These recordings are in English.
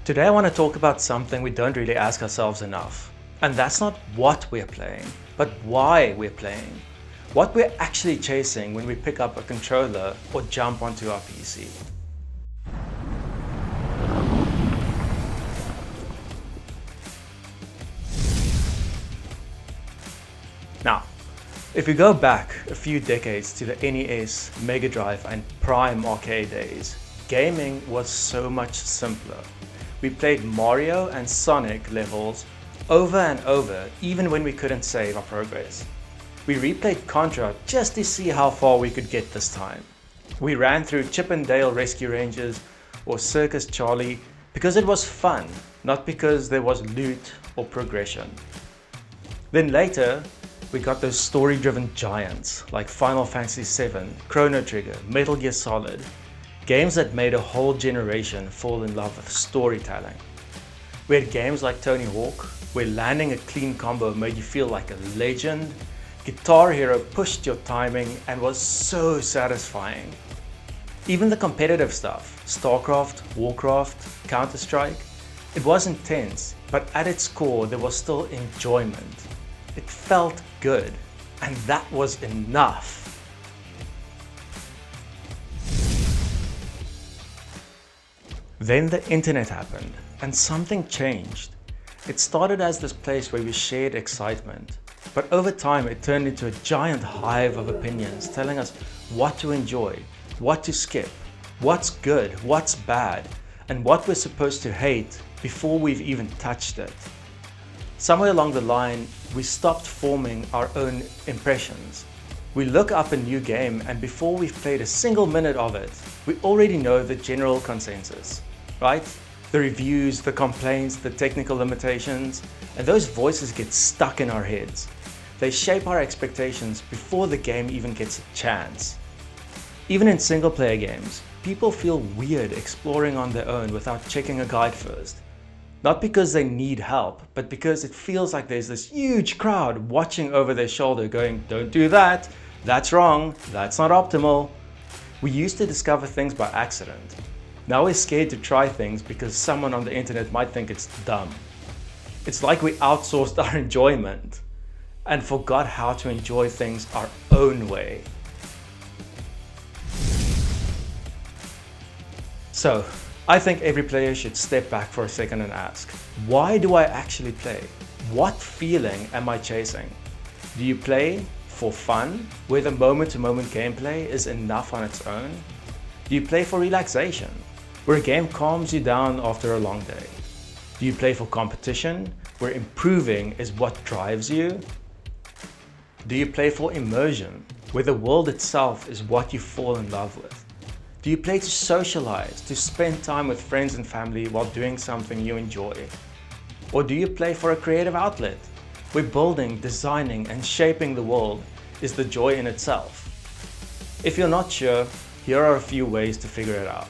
Today I want to talk about something we don't really ask ourselves enough. And that's not what we're playing, but why we're playing. What we're actually chasing when we pick up a controller or jump onto our PC. Now, if we go back a few decades to the NES, Mega Drive and Prime arcade days, gaming was so much simpler. We played Mario and Sonic levels over and over, even when we couldn't save our progress. We replayed Contra just to see how far we could get this time. We ran through Chip and Dale Rescue Rangers or Circus Charlie because it was fun, not because there was loot or progression. Then later, we got those story-driven giants like Final Fantasy VII, Chrono Trigger, Metal Gear Solid, games that made a whole generation fall in love with storytelling. We had games like Tony Hawk, where landing a clean combo made you feel like a legend. Guitar Hero pushed your timing and was so satisfying. Even the competitive stuff, StarCraft, Warcraft, Counter-Strike, it was intense, but at its core there was still enjoyment. It felt good, and that was enough. Then the internet happened, and something changed. It started as this place where we shared excitement, but over time it turned into a giant hive of opinions telling us what to enjoy, what to skip, what's good, what's bad, and what we're supposed to hate before we've even touched it. Somewhere along the line, we stopped forming our own impressions. We look up a new game, and before we've played a single minute of it, we already know the general consensus, right? The reviews, the complaints, the technical limitations, and those voices get stuck in our heads. They shape our expectations before the game even gets a chance. Even in single-player games, people feel weird exploring on their own without checking a guide first. Not because they need help, but because it feels like there's this huge crowd watching over their shoulder going, "Don't do that, that's wrong, that's not optimal." We used to discover things by accident. Now we're scared to try things because someone on the internet might think it's dumb. It's like we outsourced our enjoyment and forgot how to enjoy things our own way. So, I think every player should step back for a second and ask, why do I actually play? What feeling am I chasing? Do you play for fun, where the moment-to-moment gameplay is enough on its own? Do you play for relaxation, where a game calms you down after a long day? Do you play for competition, where improving is what drives you? Do you play for immersion, where the world itself is what you fall in love with? Do you play to socialize, to spend time with friends and family while doing something you enjoy? Or do you play for a creative outlet, where building, designing, and shaping the world is the joy in itself? If you're not sure, here are a few ways to figure it out.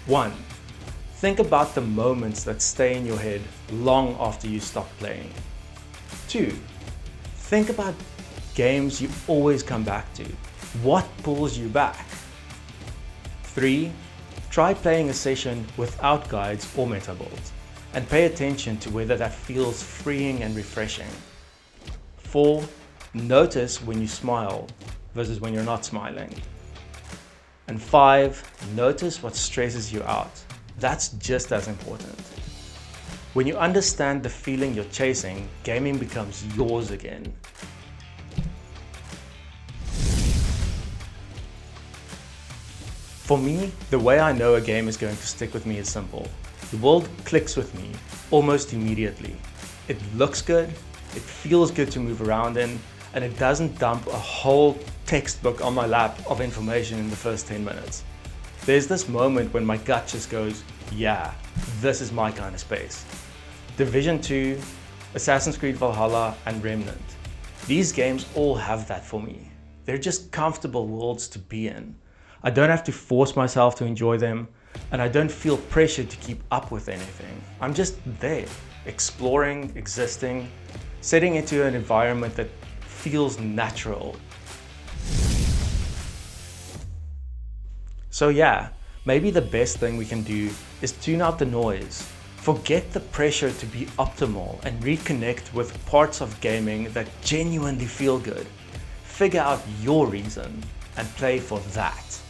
1. Think about the moments that stay in your head long after you stop playing. 2. Think about games you always come back to. What pulls you back? 3. Try playing a session without guides or metaboards, and pay attention to whether that feels freeing and refreshing. 4. Notice when you smile versus when you're not smiling. And 5. Notice what stresses you out. That's just as important. When you understand the feeling you're chasing, gaming becomes yours again. For me, the way I know a game is going to stick with me is simple. The world clicks with me almost immediately. It looks good, it feels good to move around in, and it doesn't dump a whole textbook on my lap of information in the first 10 minutes. There's this moment when my gut just goes, yeah, this is my kind of space. Division 2, Assassin's Creed Valhalla, and Remnant. These games all have that for me. They're just comfortable worlds to be in. I don't have to force myself to enjoy them, and I don't feel pressured to keep up with anything. I'm just there, exploring, existing, setting into an environment that feels natural. So yeah, Maybe the best thing we can do is tune out the noise. Forget the pressure to be optimal and reconnect with parts of gaming that genuinely feel good. Figure out your reason and play for that.